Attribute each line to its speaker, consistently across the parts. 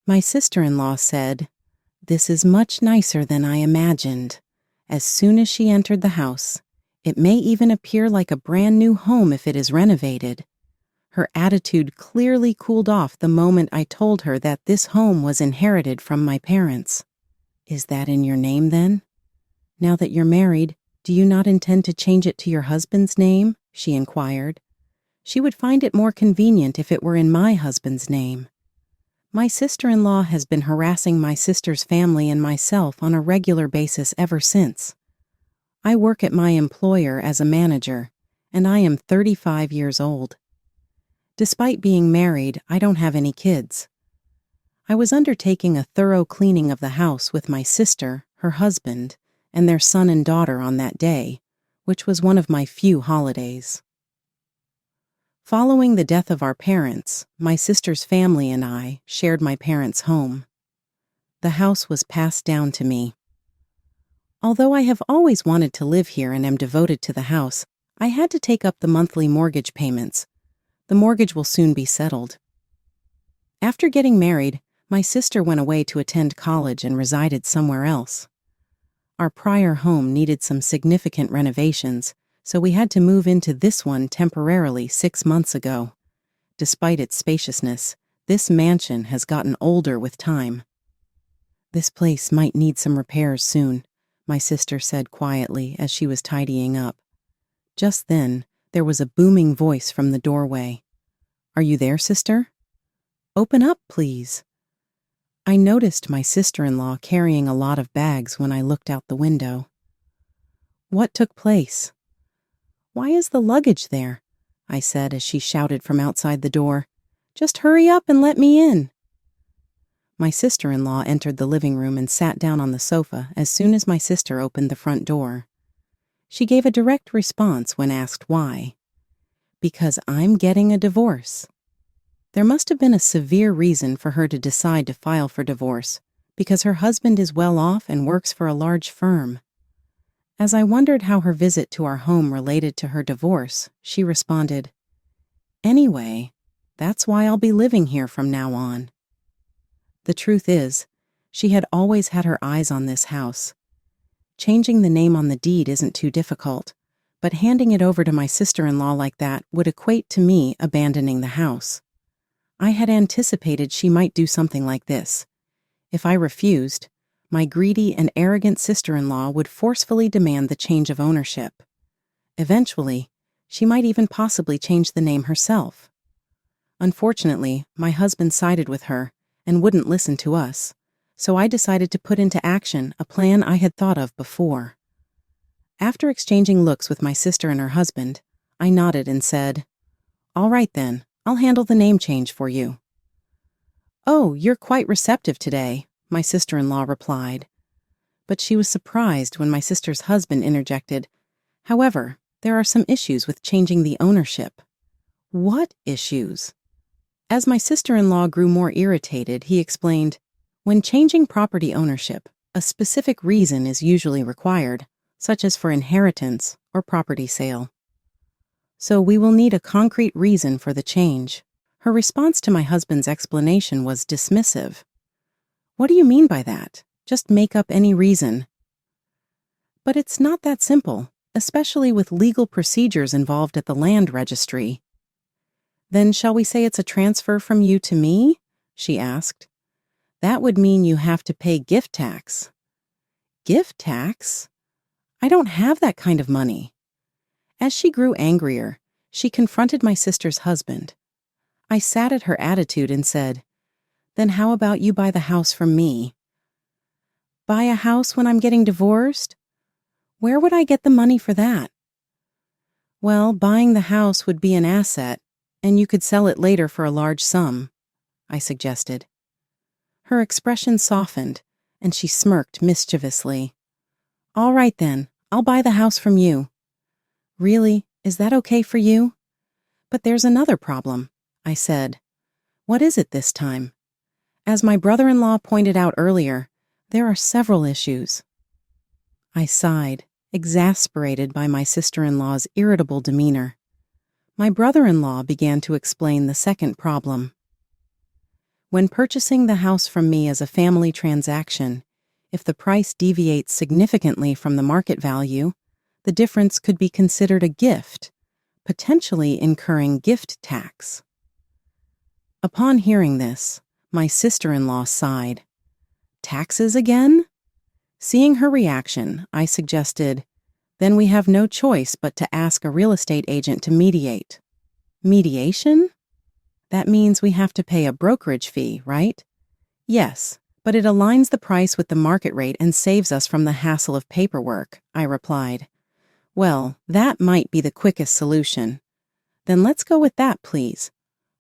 Speaker 1: My sister-in-law said, "This is much nicer than I imagined." As soon as she entered the house, it may even appear like a brand new home if it is renovated. Her attitude clearly cooled off the moment I told her that this home was inherited from my parents. "Is that in your name then? Now that you're married, do you not intend to change it to your husband's name?" she inquired. She would find it more convenient if it were in my husband's name. My sister-in-law has been harassing my sister's family and myself on a regular basis ever since. I work at my employer as a manager, and I am 35 years old. Despite being married, I don't have any kids. I was undertaking a thorough cleaning of the house with my sister, her husband, and their son and daughter on that day, which was one of my few holidays. Following the death of our parents, my sister's family and I shared my parents' home. The house was passed down to me. Although I have always wanted to live here and am devoted to the house, I had to take up the monthly mortgage payments. The mortgage will soon be settled. After getting married, my sister went away to attend college and resided somewhere else. Our prior home needed some significant renovations, so we had to move into this one temporarily 6 months ago. Despite its spaciousness, this mansion has gotten older with time. "This place might need some repairs soon," my sister said quietly as she was tidying up. Just then, there was a booming voice from the doorway. "Are you there, sister? Open up, please." I noticed my sister-in-law carrying a lot of bags when I looked out the window. "What took place?" "Why is the luggage there?" I said as she shouted from outside the door. "Just hurry up and let me in." My sister-in-law entered the living room and sat down on the sofa as soon as my sister opened the front door. She gave a direct response when asked why. "Because I'm getting a divorce." There must have been a severe reason for her to decide to file for divorce, because her husband is well off and works for a large firm. As I wondered how her visit to our home related to her divorce, she responded, "Anyway, that's why I'll be living here from now on." The truth is, she had always had her eyes on this house. Changing the name on the deed isn't too difficult, but handing it over to my sister-in-law like that would equate to me abandoning the house. I had anticipated she might do something like this. If I refused, my greedy and arrogant sister-in-law would forcefully demand the change of ownership. Eventually, she might even possibly change the name herself. Unfortunately, my husband sided with her and wouldn't listen to us, so I decided to put into action a plan I had thought of before. After exchanging looks with my sister and her husband, I nodded and said, "All right then, I'll handle the name change for you." "Oh, you're quite receptive today," my sister-in-law replied. But she was surprised when my sister's husband interjected, "However, there are some issues with changing the ownership." "What issues?" As my sister-in-law grew more irritated, he explained, "When changing property ownership, a specific reason is usually required, such as for inheritance or property sale. So we will need a concrete reason for the change." Her response to my husband's explanation was dismissive. "What do you mean by that? Just make up any reason." But it's not that simple, especially with legal procedures involved at the land registry. "Then shall we say it's a transfer from you to me?" she asked. "That would mean you have to pay gift tax." "Gift tax? I don't have that kind of money." As she grew angrier, she confronted my sister's husband. I sat at her attitude and said, "Then how about you buy the house from me?" "Buy a house when I'm getting divorced? Where would I get the money for that?" "Well, buying the house would be an asset, and you could sell it later for a large sum," I suggested. Her expression softened, and she smirked mischievously. "All right then, I'll buy the house from you." "Really? Is that okay for you?" "But there's another problem," I said. "What is it this time?" As my brother-in-law pointed out earlier, there are several issues. I sighed, exasperated by my sister-in-law's irritable demeanor. My brother-in-law began to explain the second problem. When purchasing the house from me as a family transaction, if the price deviates significantly from the market value, the difference could be considered a gift, potentially incurring gift tax. Upon hearing this, my sister-in-law sighed. Taxes again? Seeing her reaction, I suggested, then we have no choice but to ask a real estate agent to mediate. Mediation? That means we have to pay a brokerage fee, right? Yes, but it aligns the price with the market rate and saves us from the hassle of paperwork, I replied. Well, that might be the quickest solution. Then let's go with that, please,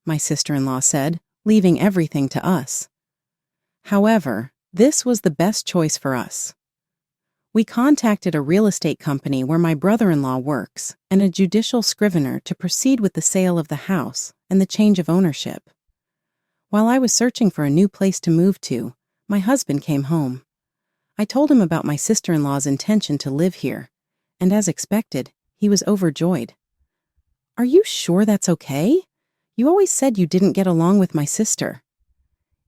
Speaker 1: my sister-in-law said, leaving everything to us. However, this was the best choice for us. We contacted a real estate company where my brother-in-law works and a judicial scrivener to proceed with the sale of the house and the change of ownership. While I was searching for a new place to move to, my husband came home. I told him about my sister-in-law's intention to live here, and as expected, he was overjoyed. Are you sure that's okay? You always said you didn't get along with my sister.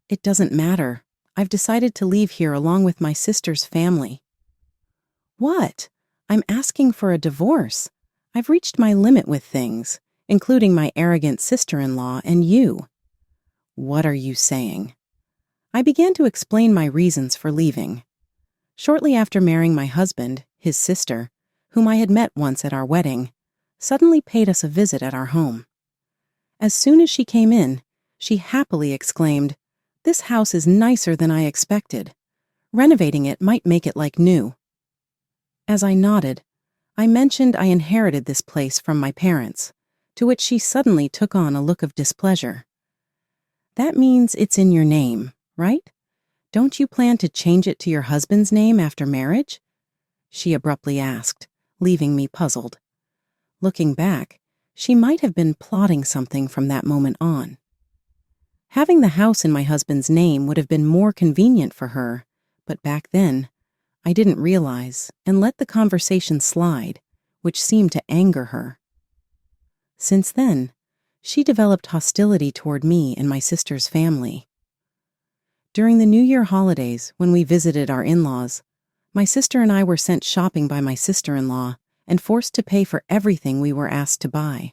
Speaker 1: It doesn't matter. I've decided to leave here along with my sister's family. What? I'm asking for a divorce. I've reached my limit with things, including my arrogant sister-in-law and you. What are you saying? I began to explain my reasons for leaving. Shortly after marrying my husband, his sister, whom I had met once at our wedding, suddenly paid us a visit at our home. As soon as she came in, she happily exclaimed, "This house is nicer than I expected. Renovating it might make it like new." As I nodded, I mentioned I inherited this place from my parents, to which she suddenly took on a look of displeasure. That means it's in your name, right? Don't you plan to change it to your husband's name after marriage? She abruptly asked, leaving me puzzled. Looking back, she might have been plotting something from that moment on. Having the house in my husband's name would have been more convenient for her, but back then, I didn't realize and let the conversation slide, which seemed to anger her. Since then, she developed hostility toward me and my sister's family. During the New Year holidays, when we visited our in-laws, my sister and I were sent shopping by my sister-in-law and forced to pay for everything we were asked to buy.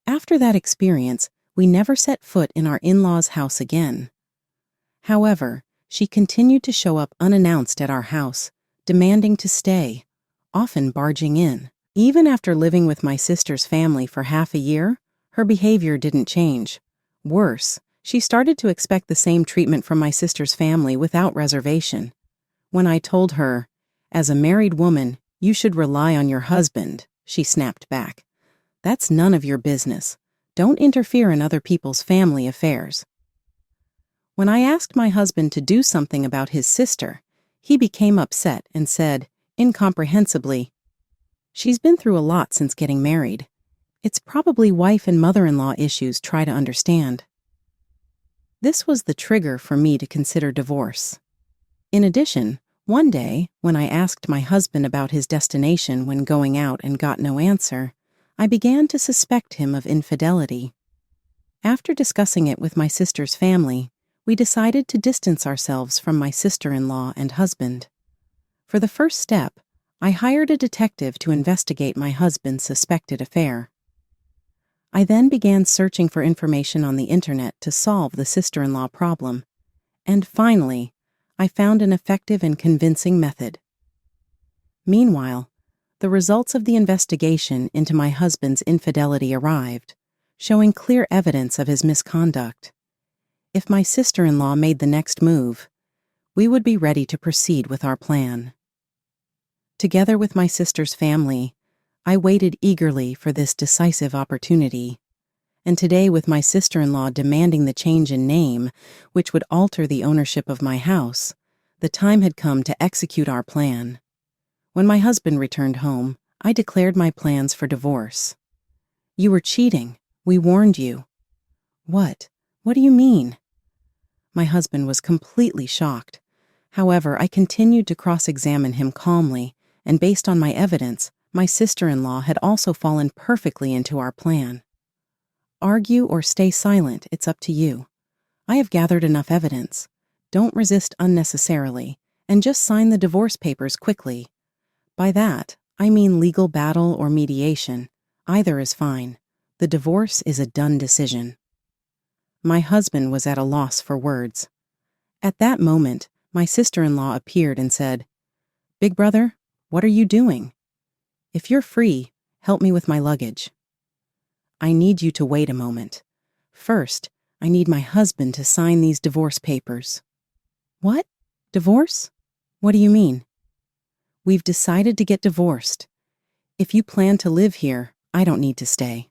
Speaker 1: After that experience, we never set foot in our in-laws' house again. However, she continued to show up unannounced at our house, demanding to stay, often barging in. Even after living with my sister's family for half a year, her behavior didn't change. Worse, she started to expect the same treatment from my sister's family without reservation. When I told her, "As a married woman, you should rely on your husband," she snapped back. "That's none of your business. Don't interfere in other people's family affairs." When I asked my husband to do something about his sister, he became upset and said, incomprehensibly, "She's been through a lot since getting married. It's probably wife and mother-in-law issues. Try to understand." This was the trigger for me to consider divorce. In addition, one day, when I asked my husband about his destination when going out and got no answer, I began to suspect him of infidelity. After discussing it with my sister's family, we decided to distance ourselves from my sister-in-law and husband. For the first step, I hired a detective to investigate my husband's suspected affair. I then began searching for information on the internet to solve the sister-in-law problem, and finally, I found an effective and convincing method. Meanwhile, the results of the investigation into my husband's infidelity arrived, showing clear evidence of his misconduct. If my sister-in-law made the next move, we would be ready to proceed with our plan. Together with my sister's family, I waited eagerly for this decisive opportunity, and today with my sister-in-law demanding the change in name, which would alter the ownership of my house, the time had come to execute our plan. When my husband returned home, I declared my plans for divorce. "You were cheating. We warned you." "What? What do you mean?" My husband was completely shocked. However, I continued to cross-examine him calmly, and based on my evidence, my sister-in-law had also fallen perfectly into our plan. "Argue or stay silent, it's up to you. I have gathered enough evidence. Don't resist unnecessarily, and just sign the divorce papers quickly. By that, I mean legal battle or mediation. Either is fine. The divorce is a done decision. My husband was at a loss for words. At that moment, my sister-in-law appeared and said, "Big brother, what are you doing? If you're free, help me with my luggage." "I need you to wait a moment. First, I need my husband to sign these divorce papers." "What? Divorce? What do you mean?" "We've decided to get divorced. If you plan to live here, I don't need to stay."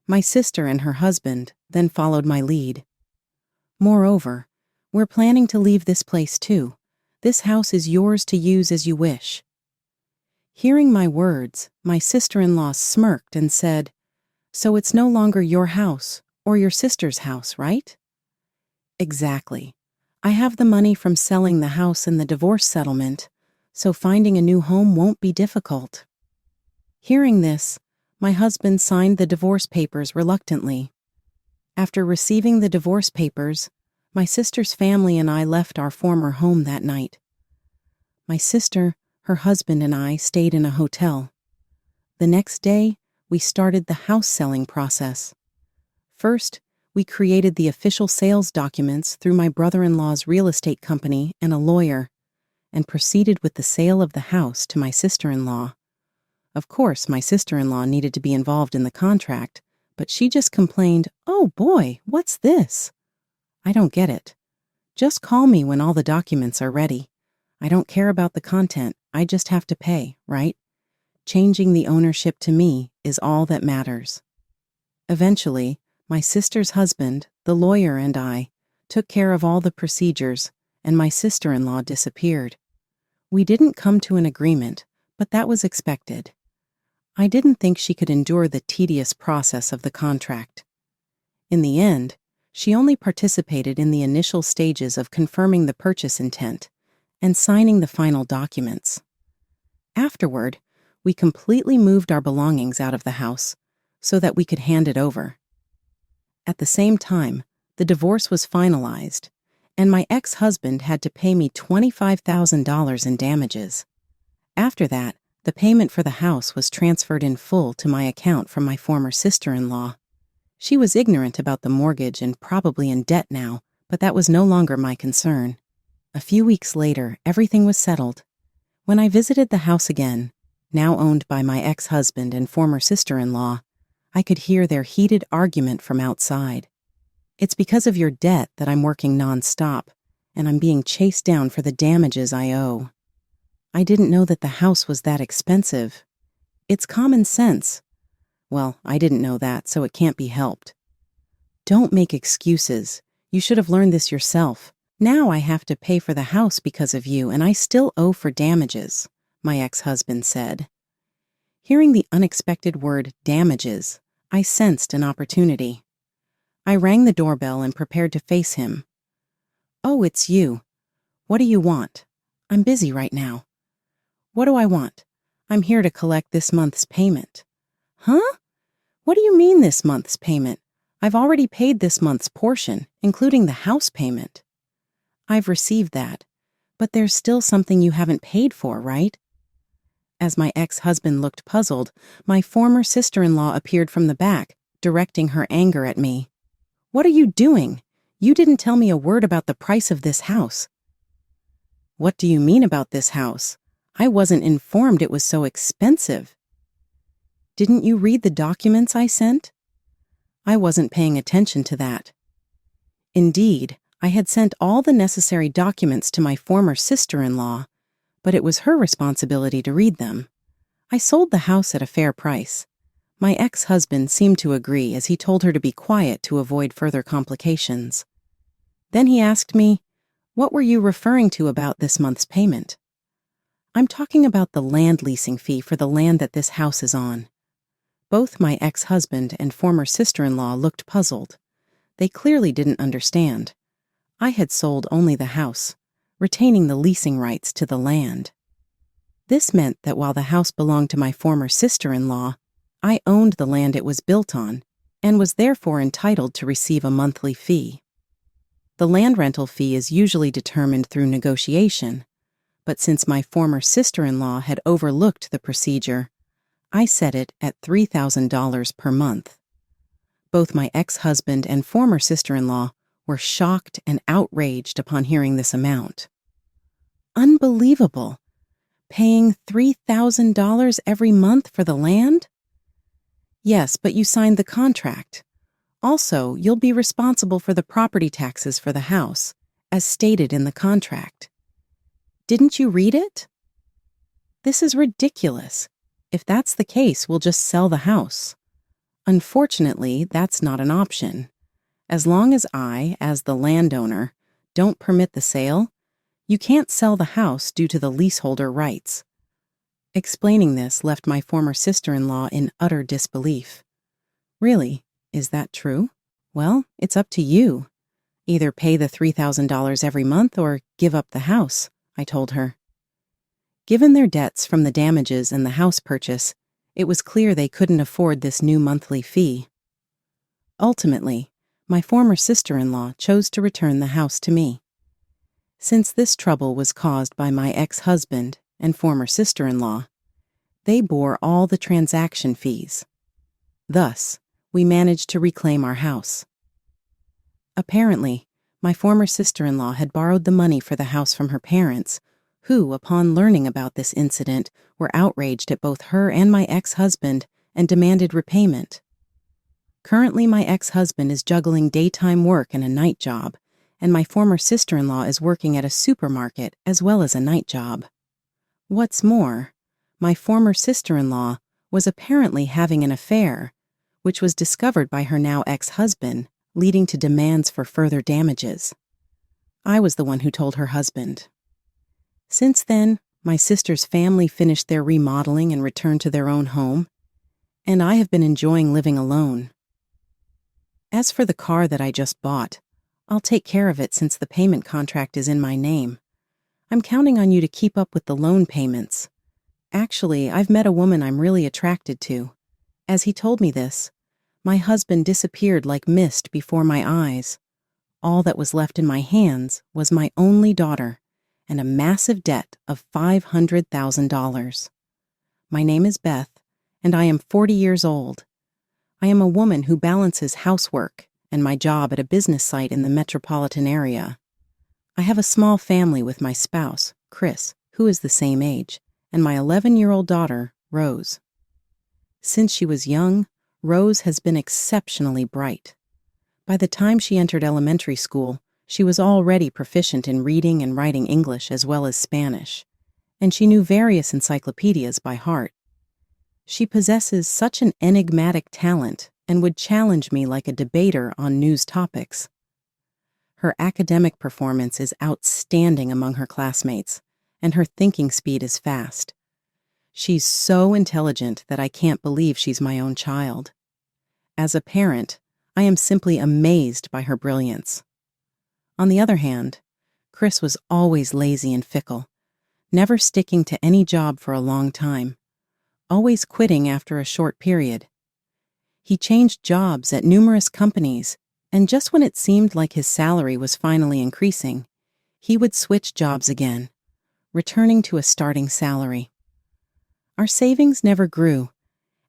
Speaker 1: My sister and her husband then followed my lead. "Moreover, we're planning to leave this place too. This house is yours to use as you wish." Hearing my words, my sister-in-law smirked and said, "So it's no longer your house or your sister's house, right?" "Exactly. I have the money from selling the house and the divorce settlement, so finding a new home won't be difficult." Hearing this, my husband signed the divorce papers reluctantly. After receiving the divorce papers, my sister's family and I left our former home that night. My sister, her husband, and I stayed in a hotel. The next day, we started the house selling process. First, we created the official sales documents through my brother-in-law's real estate company and a lawyer, and proceeded with the sale of the house to my sister-in-law. Of course, my sister-in-law needed to be involved in the contract, but she just complained, "Oh boy, what's this?" "I don't get it. Just call me when all the documents are ready. I don't care about the content, I just have to pay, right? Changing the ownership to me is all that matters." Eventually, my sister's husband, the lawyer, and I took care of all the procedures, and my sister-in-law disappeared. We didn't come to an agreement, but that was expected. I didn't think she could endure the tedious process of the contract. In the end, she only participated in the initial stages of confirming the purchase intent and signing the final documents. Afterward, we completely moved our belongings out of the house so that we could hand it over. At the same time, the divorce was finalized, and my ex-husband had to pay me $25,000 in damages. After that, the payment for the house was transferred in full to my account from my former sister-in-law. She was ignorant about the mortgage and probably in debt now, but that was no longer my concern. A few weeks later, everything was settled. When I visited the house again, now owned by my ex-husband and former sister-in-law, I could hear their heated argument from outside. "It's because of your debt that I'm working non-stop, and I'm being chased down for the damages I owe. I didn't know that the house was that expensive. It's common sense." Well, I didn't know that, so it can't be helped. "Don't make excuses. You should have learned this yourself. Now I have to pay for the house because of you, and I still owe for damages," my ex-husband said. Hearing the unexpected word damages, I sensed an opportunity. I rang the doorbell and prepared to face him. "Oh, it's you. What do you want? I'm busy right now." "What do I want? I'm here to collect this month's payment." "Huh? What do you mean this month's payment? I've already paid this month's portion, including the house payment." "I've received that, but there's still something you haven't paid for, right?" As my ex-husband looked puzzled, my former sister-in-law appeared from the back, directing her anger at me. "What are you doing? You didn't tell me a word about the price of this house." "What do you mean about this house? I wasn't informed it was so expensive." "Didn't you read the documents I sent?" I wasn't paying attention to that. Indeed, I had sent all the necessary documents to my former sister-in-law, but it was her responsibility to read them. I sold the house at a fair price. My ex-husband seemed to agree as he told her to be quiet to avoid further complications. Then he asked me, "What were you referring to about this month's payment?" "I'm talking about the land leasing fee for the land that this house is on." Both my ex-husband and former sister-in-law looked puzzled. They clearly didn't understand. I had sold only the house, retaining the leasing rights to the land. This meant that while the house belonged to my former sister-in-law, I owned the land it was built on, and was therefore entitled to receive a monthly fee. The land rental fee is usually determined through negotiation, but since my former sister-in-law had overlooked the procedure, I set it at $3,000 per month. Both my ex-husband and former sister-in-law were shocked and outraged upon hearing this amount. Unbelievable! Paying $3,000 every month for the land? Yes, but you signed the contract. Also, you'll be responsible for the property taxes for the house, as stated in the contract. Didn't you read it? This is ridiculous. If that's the case, we'll just sell the house. Unfortunately, that's not an option. As long as I, as the landowner, don't permit the sale, you can't sell the house due to the leaseholder rights. Explaining this left my former sister-in-law in utter disbelief. Really? Is that true? Well, it's up to you. Either pay the $3,000 every month or give up the house, I told her. Given their debts from the damages and the house purchase, it was clear they couldn't afford this new monthly fee. Ultimately, my former sister-in-law chose to return the house to me. Since this trouble was caused by my ex-husband and former sister-in-law, they bore all the transaction fees. Thus, we managed to reclaim our house. Apparently, my former sister-in-law had borrowed the money for the house from her parents, who, upon learning about this incident, were outraged at both her and my ex-husband and demanded repayment. Currently, my ex-husband is juggling daytime work and a night job, and my former sister-in-law is working at a supermarket as well as a night job. What's more, my former sister-in-law was apparently having an affair, which was discovered by her now ex-husband, leading to demands for further damages. I was the one who told her husband. Since then, my sister's family finished their remodeling and returned to their own home, and I have been enjoying living alone. As for the car that I just bought, I'll take care of it since the payment contract is in my name. I'm counting on you to keep up with the loan payments. Actually, I've met a woman I'm really attracted to. As he told me this, my husband disappeared like mist before my eyes. All that was left in my hands was my only daughter and a massive debt of $500,000. My name is Beth, and I am 40 years old. I am a woman who balances housework and my job at a business site in the metropolitan area. I have a small family with my spouse, Chris, who is the same age, and my 11-year-old daughter, Rose. Since she was young, Rose has been exceptionally bright. By the time she entered elementary school, she was already proficient in reading and writing English as well as Spanish, and she knew various encyclopedias by heart. She possesses such an enigmatic talent and would challenge me like a debater on news topics. Her academic performance is outstanding among her classmates, and her thinking speed is fast. She's so intelligent that I can't believe she's my own child. As a parent, I am simply amazed by her brilliance. On the other hand, Chris was always lazy and fickle, never sticking to any job for a long time, always quitting after a short period. He changed jobs at numerous companies, and just when it seemed like his salary was finally increasing, he would switch jobs again, returning to a starting salary. Our savings never grew,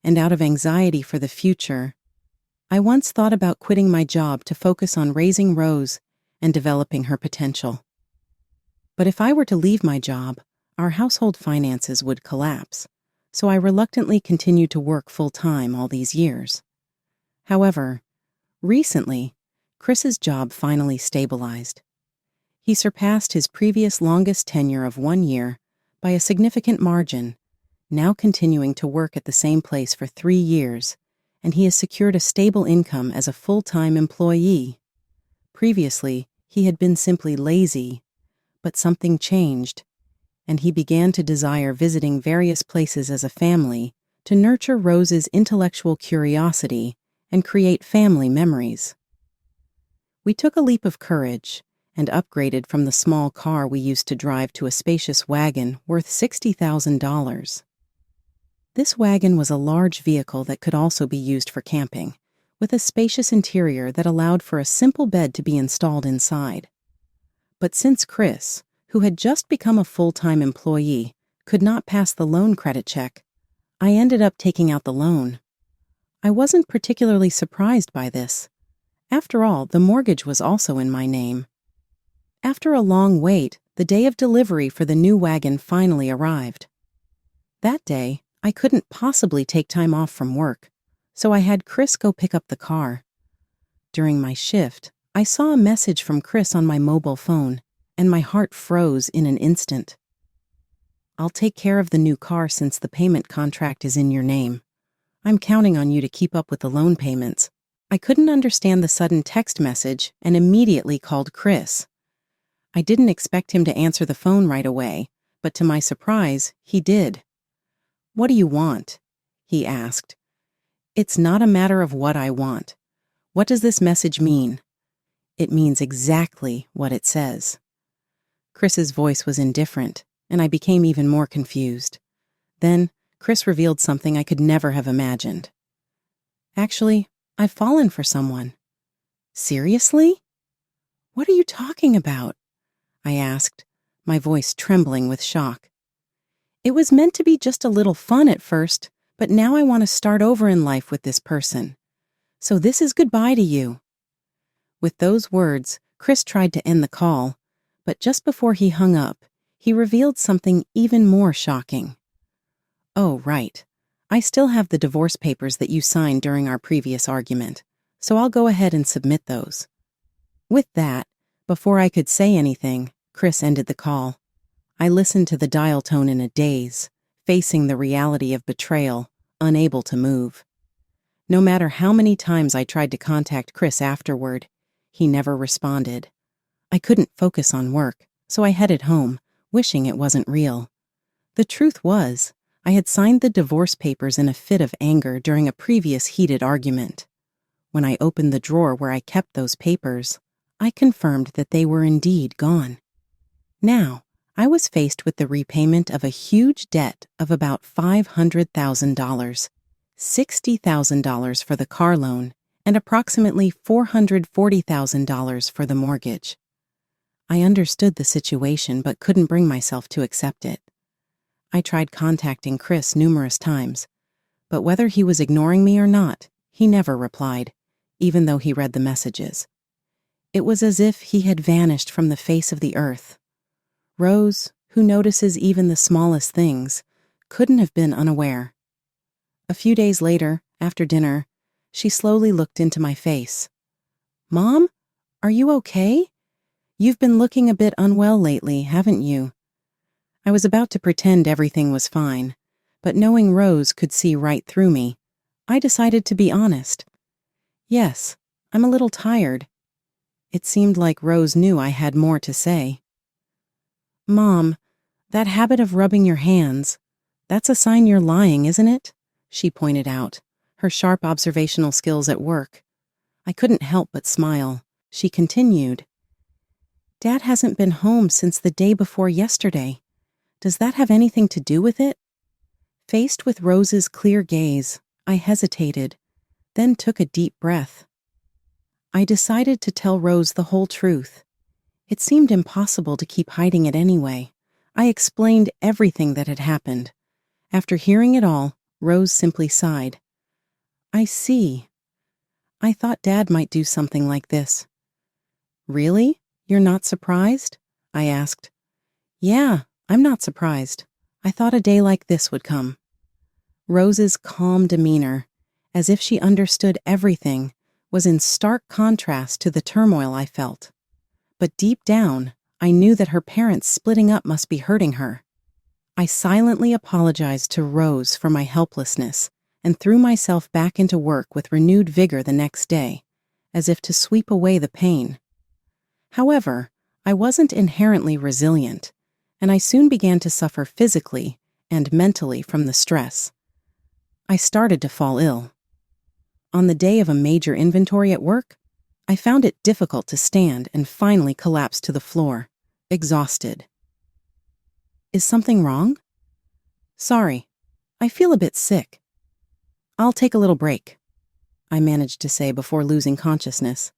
Speaker 1: and out of anxiety for the future, I once thought about quitting my job to focus on raising Rose and developing her potential. But if I were to leave my job, our household finances would collapse, so I reluctantly continued to work full-time all these years. However, recently, Chris's job finally stabilized. He surpassed his previous longest tenure of 1 year by a significant margin, now continuing to work at the same place for 3 years, and he has secured a stable income as a full-time employee. Previously, he had been simply lazy, but something changed, and he began to desire visiting various places as a family to nurture Rose's intellectual curiosity and create family memories. We took a leap of courage and upgraded from the small car we used to drive to a spacious wagon worth $60,000. This wagon was a large vehicle that could also be used for camping, with a spacious interior that allowed for a simple bed to be installed inside. But since Chris, who had just become a full-time employee, could not pass the loan credit check, I ended up taking out the loan. I wasn't particularly surprised by this. After all, the mortgage was also in my name. After a long wait, the day of delivery for the new wagon finally arrived. That day, I couldn't possibly take time off from work, so I had Chris go pick up the car. During my shift, I saw a message from Chris on my mobile phone, and my heart froze in an instant. "I'll take care of the new car since the payment contract is in your name. I'm counting on you to keep up with the loan payments." I couldn't understand the sudden text message and immediately called Chris. I didn't expect him to answer the phone right away, but to my surprise, he did. "What do you want?" he asked. "It's not a matter of what I want. What does this message mean?" "It means exactly what it says." Chris's voice was indifferent, and I became even more confused. Then, Chris revealed something I could never have imagined. "Actually, I've fallen for someone." "Seriously? What are you talking about?" I asked, my voice trembling with shock. "It was meant to be just a little fun at first, but now I want to start over in life with this person. So this is goodbye to you." With those words, Chris tried to end the call, but just before he hung up, he revealed something even more shocking. "Oh, right. I still have the divorce papers that you signed during our previous argument, so I'll go ahead and submit those." With that, before I could say anything, Chris ended the call. I listened to the dial tone in a daze, facing the reality of betrayal, unable to move. No matter how many times I tried to contact Chris afterward, he never responded. I couldn't focus on work, so I headed home, wishing it wasn't real. The truth was, I had signed the divorce papers in a fit of anger during a previous heated argument. When I opened the drawer where I kept those papers, I confirmed that they were indeed gone. Now, I was faced with the repayment of a huge debt of about $500,000, $60,000 for the car loan, and approximately $440,000 for the mortgage. I understood the situation but couldn't bring myself to accept it. I tried contacting Chris numerous times, but whether he was ignoring me or not, he never replied, even though he read the messages. It was as if he had vanished from the face of the earth. Rose, who notices even the smallest things, couldn't have been unaware. A few days later, after dinner, she slowly looked into my face. "Mom, are you okay? You've been looking a bit unwell lately, haven't you?" I was about to pretend everything was fine, but knowing Rose could see right through me, I decided to be honest. "Yes, I'm a little tired." It seemed like Rose knew I had more to say. "Mom, that habit of rubbing your hands, that's a sign you're lying, isn't it?" she pointed out, her sharp observational skills at work. I couldn't help but smile. She continued, "Dad hasn't been home since the day before yesterday. Does that have anything to do with it?" Faced with Rose's clear gaze, I hesitated, then took a deep breath. I decided to tell Rose the whole truth. It seemed impossible to keep hiding it anyway. I explained everything that had happened. After hearing it all, Rose simply sighed. "I see. I thought Dad might do something like this." "Really? You're not surprised?" I asked. "Yeah, I'm not surprised. I thought a day like this would come." Rose's calm demeanor, as if she understood everything, was in stark contrast to the turmoil I felt. But deep down, I knew that her parents splitting up must be hurting her. I silently apologized to Rose for my helplessness and threw myself back into work with renewed vigor the next day, as if to sweep away the pain. However, I wasn't inherently resilient, and I soon began to suffer physically and mentally from the stress. I started to fall ill. On the day of a major inventory at work, I found it difficult to stand and finally collapsed to the floor, exhausted. "Is something wrong?" "Sorry, I feel a bit sick. I'll take a little break." I managed to say before losing consciousness.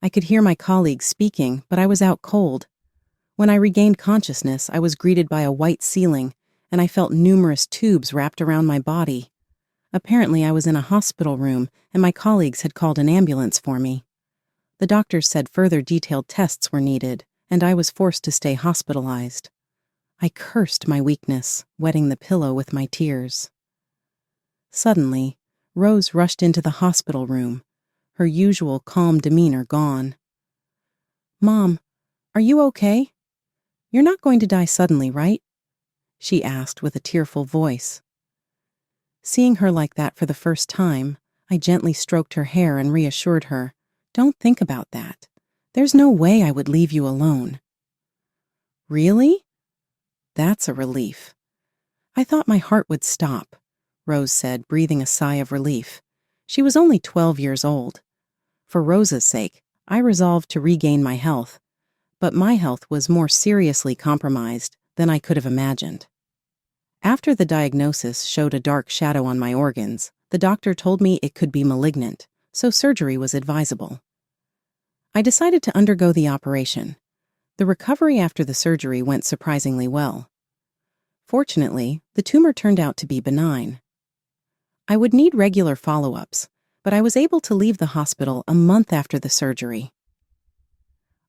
Speaker 1: I could hear my colleagues speaking, but I was out cold. When I regained consciousness, I was greeted by a white ceiling, and I felt numerous tubes wrapped around my body. Apparently, I was in a hospital room, and my colleagues had called an ambulance for me. The doctors said further detailed tests were needed, and I was forced to stay hospitalized. I cursed my weakness, wetting the pillow with my tears. Suddenly, Rose rushed into the hospital room, her usual calm demeanor gone. "Mom, are you okay? You're not going to die suddenly, right?" she asked with a tearful voice. Seeing her like that for the first time, I gently stroked her hair and reassured her, "Don't think about that. There's no way I would leave you alone." "Really?" "That's a relief." "I thought my heart would stop," Rose said, breathing a sigh of relief. She was only 12 years old. For Rose's sake, I resolved to regain my health, but my health was more seriously compromised than I could have imagined. After the diagnosis showed a dark shadow on my organs, the doctor told me it could be malignant, so surgery was advisable. I decided to undergo the operation. The recovery after the surgery went surprisingly well. Fortunately, the tumor turned out to be benign. I would need regular follow-ups, but I was able to leave the hospital a month after the surgery.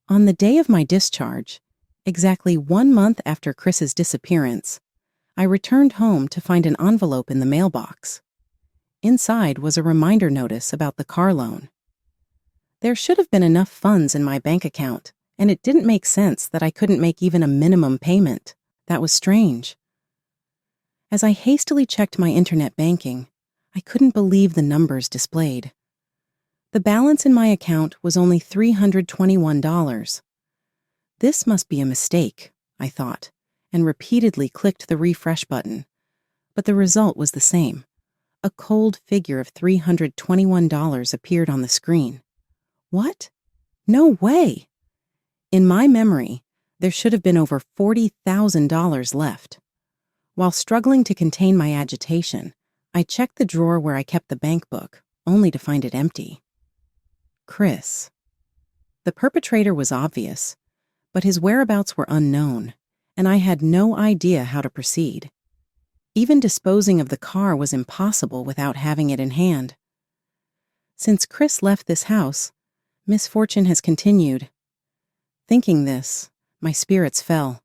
Speaker 1: On the day of my discharge, exactly 1 month after Chris's disappearance, I returned home to find an envelope in the mailbox. Inside was a reminder notice about the car loan. There should have been enough funds in my bank account, and it didn't make sense that I couldn't make even a minimum payment. That was strange. As I hastily checked my internet banking, I couldn't believe the numbers displayed. The balance in my account was only $321. This must be a mistake, I thought, and repeatedly clicked the refresh button. But the result was the same. A cold figure of $321 appeared on the screen. What? No way! In my memory, there should have been over $40,000 left. While struggling to contain my agitation, I checked the drawer where I kept the bank book, only to find it empty. Chris. The perpetrator was obvious, but his whereabouts were unknown, and I had no idea how to proceed. Even disposing of the car was impossible without having it in hand. Since Chris left this house, misfortune has continued. Thinking this, my spirits fell.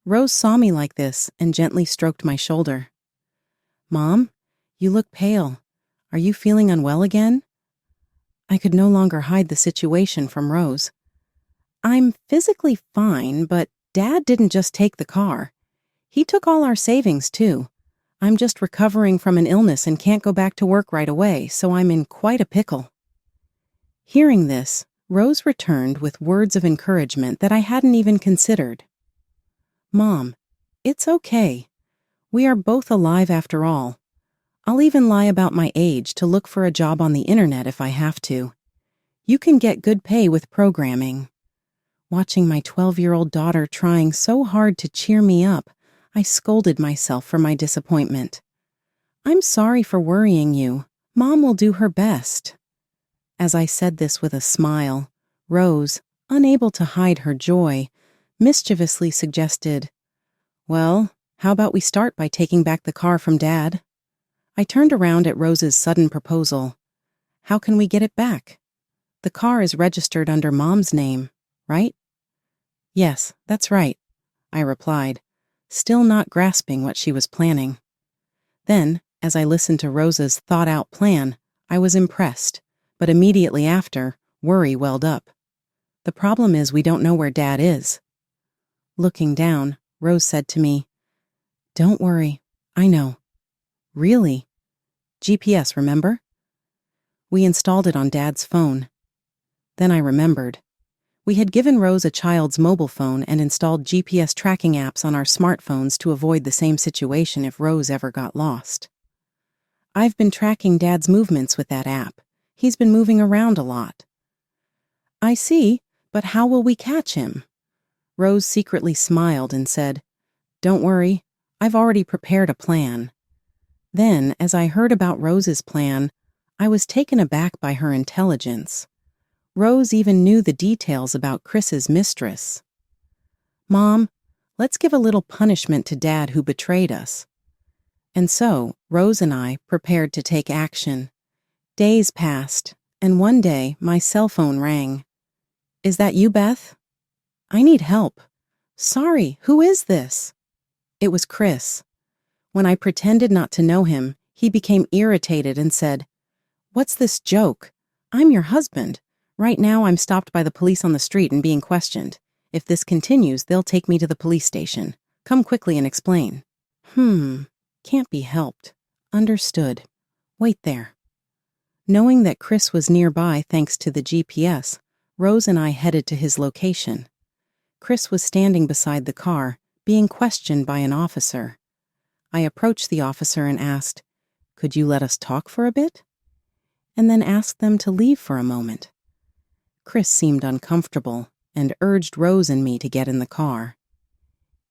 Speaker 1: Rose saw me like this and gently stroked my shoulder. "Mom, you look pale. Are you feeling unwell again?" I could no longer hide the situation from Rose. "I'm physically fine, but Dad didn't just take the car. He took all our savings, too. I'm just recovering from an illness and can't go back to work right away, so I'm in quite a pickle." Hearing this, Rose returned with words of encouragement that I hadn't even considered. "Mom, it's okay. We are both alive after all. I'll even lie about my age to look for a job on the internet if I have to. You can get good pay with programming." Watching my 12-year-old daughter trying so hard to cheer me up, I scolded myself for my disappointment. "I'm sorry for worrying you. Mom will do her best." As I said this with a smile, Rose, unable to hide her joy, mischievously suggested, "Well, how about we start by taking back the car from Dad?" I turned around at Rose's sudden proposal. "How can we get it back? The car is registered under Mom's name, right?" "Yes, that's right," I replied, still not grasping what she was planning. Then, as I listened to Rose's thought-out plan, I was impressed, but immediately after, worry welled up. The problem is we don't know where Dad is. Looking down, Rose said to me, "Don't worry, I know." "Really?" "GPS, remember?" We installed it on Dad's phone. Then I remembered. We had given Rose a child's mobile phone and installed GPS tracking apps on our smartphones to avoid the same situation if Rose ever got lost. I've been tracking Dad's movements with that app. He's been moving around a lot. "I see, but how will we catch him?" Rose secretly smiled and said, "Don't worry, I've already prepared a plan." Then, as I heard about Rose's plan, I was taken aback by her intelligence. Rose even knew the details about Chris's mistress. "Mom, let's give a little punishment to Dad who betrayed us." And so, Rose and I prepared to take action. Days passed, and one day my cell phone rang. "Is that you, Beth? I need help." "Sorry, who is this?" It was Chris. When I pretended not to know him, he became irritated and said, "What's this joke? I'm your husband. Right now I'm stopped by the police on the street and being questioned. If this continues, they'll take me to the police station. Come quickly and explain." Can't be helped. Understood. Wait there. Knowing that Chris was nearby thanks to the GPS, Rose and I headed to his location. Chris was standing beside the car, being questioned by an officer. I approached the officer and asked, "Could you let us talk for a bit?" And then asked them to leave for a moment. Chris seemed uncomfortable and urged Rose and me to get in the car.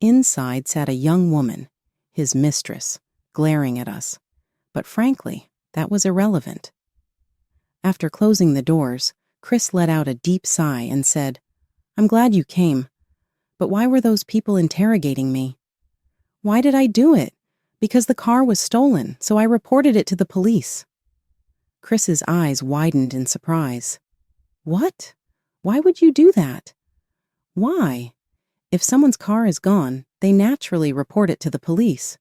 Speaker 1: Inside sat a young woman, his mistress, glaring at us. But frankly, that was irrelevant. After closing the doors, Chris let out a deep sigh and said, "I'm glad you came. But why were those people interrogating me?" "Why did I do it?" "Because the car was stolen, so I reported it to the police." Chris's eyes widened in surprise. "What? Why would you do that?" "Why? If someone's car is gone, they naturally report it to the police."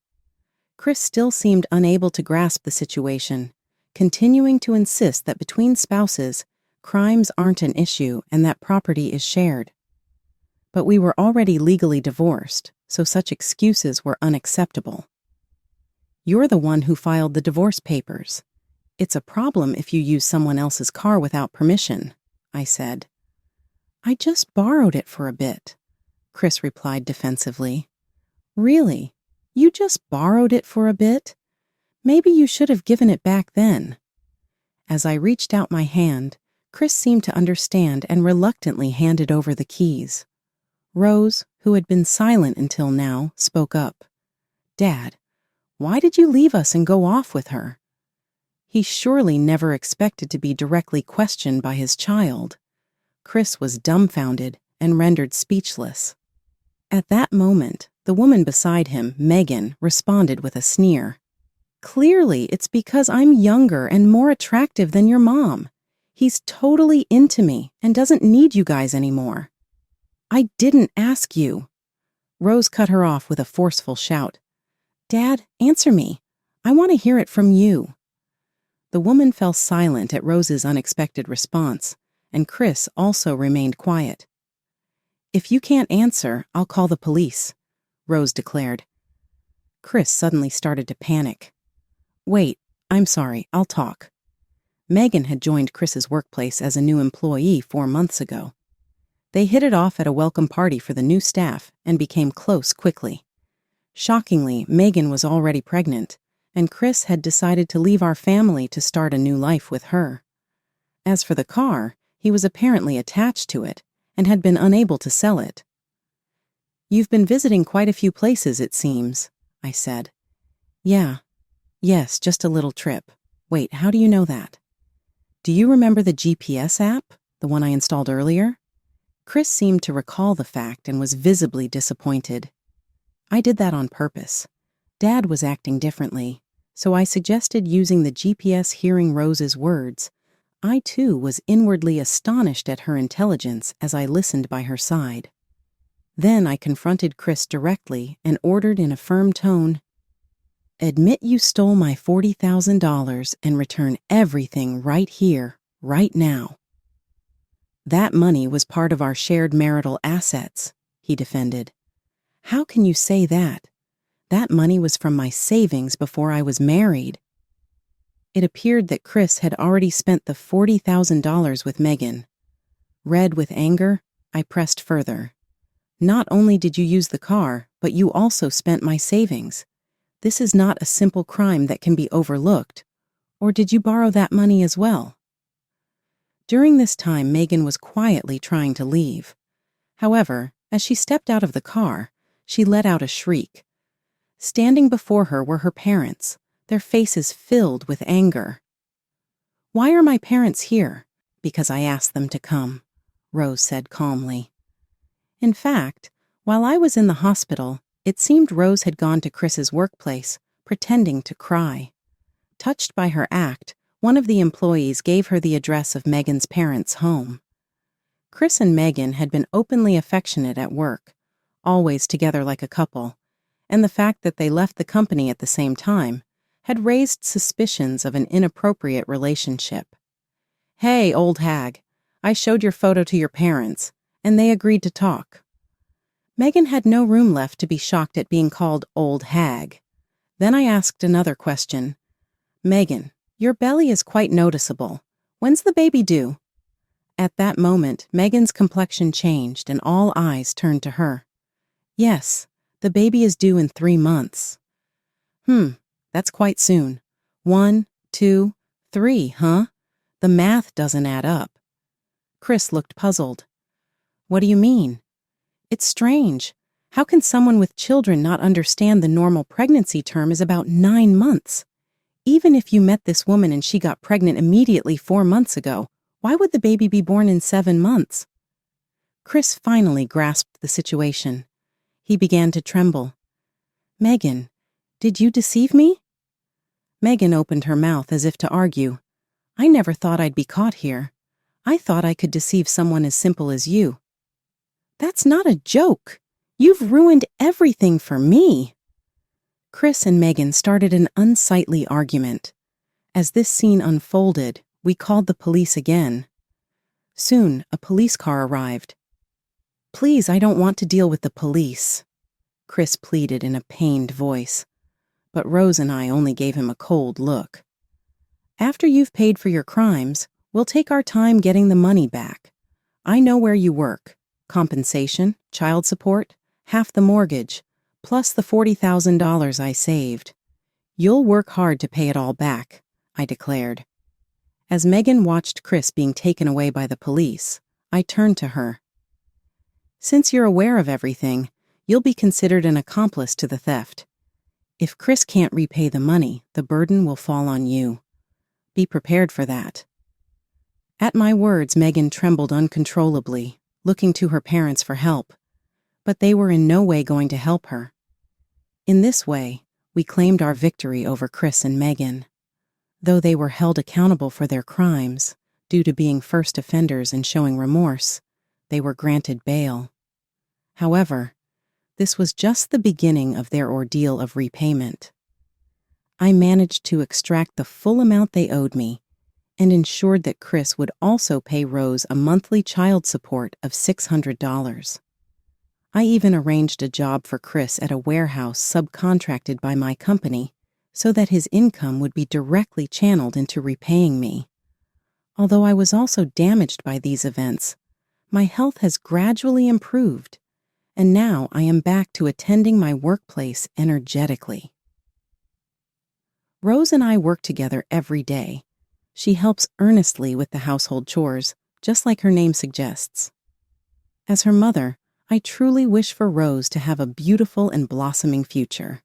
Speaker 1: Chris still seemed unable to grasp the situation, continuing to insist that between spouses, crimes aren't an issue and that property is shared. But we were already legally divorced, so such excuses were unacceptable. "You're the one who filed the divorce papers. It's a problem if you use someone else's car without permission," I said. "I just borrowed it for a bit," Chris replied defensively. "Really? You just borrowed it for a bit? Maybe you should have given it back then." As I reached out my hand, Chris seemed to understand and reluctantly handed over the keys. Rose, who had been silent until now, spoke up. "Dad, why did you leave us and go off with her?" He surely never expected to be directly questioned by his child. Chris was dumbfounded and rendered speechless. At that moment, the woman beside him, Megan, responded with a sneer. "Clearly, it's because I'm younger and more attractive than your mom. He's totally into me and doesn't need you guys anymore." "I didn't ask you." Rose cut her off with a forceful shout. "Dad, answer me. I want to hear it from you." The woman fell silent at Rose's unexpected response, and Chris also remained quiet. "If you can't answer, I'll call the police," Rose declared. Chris suddenly started to panic. "Wait, I'm sorry, I'll talk." Megan had joined Chris's workplace as a new employee 4 months ago. They hit it off at a welcome party for the new staff and became close quickly. Shockingly, Megan was already pregnant, and Chris had decided to leave our family to start a new life with her. As for the car, he was apparently attached to it and had been unable to sell it. "You've been visiting quite a few places, it seems," I said. Yes, just a little trip. Wait, how do you know that?" "Do you remember the GPS app, the one I installed earlier?" Chris seemed to recall the fact and was visibly disappointed. "I did that on purpose. Dad was acting differently, so I suggested using the GPS. Hearing Rose's words, I too was inwardly astonished at her intelligence as I listened by her side. Then I confronted Chris directly and ordered in a firm tone, "Admit you stole my $40,000 and return everything right here, right now." "That money was part of our shared marital assets," he defended. "How can you say that? That money was from my savings before I was married." It appeared that Chris had already spent the $40,000 with Megan. Red with anger, I pressed further. "Not only did you use the car, but you also spent my savings. This is not a simple crime that can be overlooked. Or did you borrow that money as well?" During this time, Megan was quietly trying to leave. However, as she stepped out of the car, she let out a shriek. Standing before her were her parents, their faces filled with anger. Why are my parents here? Because I asked them to come, Rose said calmly. In fact, while I was in the hospital, it seemed Rose had gone to Chris's workplace, pretending to cry. Touched by her act, one of the employees gave her the address of Megan's parents' home. Chris and Megan had been openly affectionate at work, always together like a couple, and the fact that they left the company at the same time had raised suspicions of an inappropriate relationship. "Hey, old hag, I showed your photo to your parents, and they agreed to talk." Megan had no room left to be shocked at being called old hag. Then I asked another question. "Megan, your belly is quite noticeable. When's the baby due?" At that moment, Megan's complexion changed and all eyes turned to her. "Yes, the baby is due in 3 months. That's quite soon. 1, 2, 3, huh? The math doesn't add up." Chris looked puzzled. "What do you mean?" "It's strange. How can someone with children not understand the normal pregnancy term is about 9 months? Even if you met this woman and she got pregnant immediately 4 months ago, why would the baby be born in 7 months? Chris finally grasped the situation. He began to tremble. "Megan, did you deceive me?" Megan opened her mouth as if to argue. "I never thought I'd be caught here. I thought I could deceive someone as simple as you." "That's not a joke. You've ruined everything for me." Chris and Megan started an unsightly argument. As this scene unfolded, we called the police again. Soon, a police car arrived. "Please, I don't want to deal with the police," Chris pleaded in a pained voice. But Rose and I only gave him a cold look. "After you've paid for your crimes, we'll take our time getting the money back. I know where you work. Compensation, child support, half the mortgage, plus the $40,000 I saved. You'll work hard to pay it all back," I declared. As Megan watched Chris being taken away by the police, I turned to her. "Since you're aware of everything, you'll be considered an accomplice to the theft. If Chris can't repay the money, the burden will fall on you. Be prepared for that." At my words, Megan trembled uncontrollably, looking to her parents for help, but they were in no way going to help her. In this way, we claimed our victory over Chris and Megan. Though they were held accountable for their crimes, due to being first offenders and showing remorse, they were granted bail. However, this was just the beginning of their ordeal of repayment. I managed to extract the full amount they owed me and ensured that Chris would also pay Rose a monthly child support of $600. I even arranged a job for Chris at a warehouse subcontracted by my company so that his income would be directly channeled into repaying me. Although I was also damaged by these events, my health has gradually improved, and now I am back to attending my workplace energetically. Rose and I work together every day. She helps earnestly with the household chores, just like her name suggests. As her mother, I truly wish for Rose to have a beautiful and blossoming future.